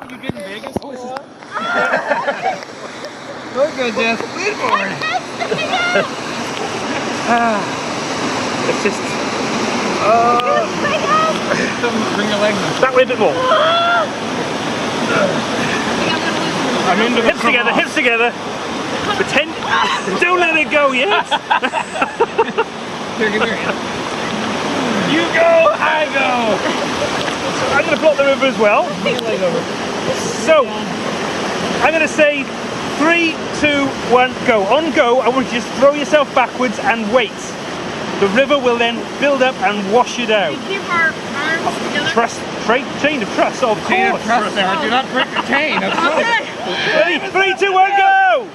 You did in Vegas? Oh, this is... Look good, Jeff. Lean forward. It's just... Bring your legs in. That way a bit more. I'm into the Hips together. Pretend... Don't let it go yet. Here, give me your hand. You go, I go. I'm going to block the river as well. Bring your leg over. So, I'm going to say 3, 2, 1, go. On go, I want you to just throw yourself backwards and wait. The river will then build up and wash it out. We keep our arms together. Trust, chain of trust, of course. Chain of trust, Sarah. Do not break the chain. That's Okay. Ready? 3, 2, 1, go!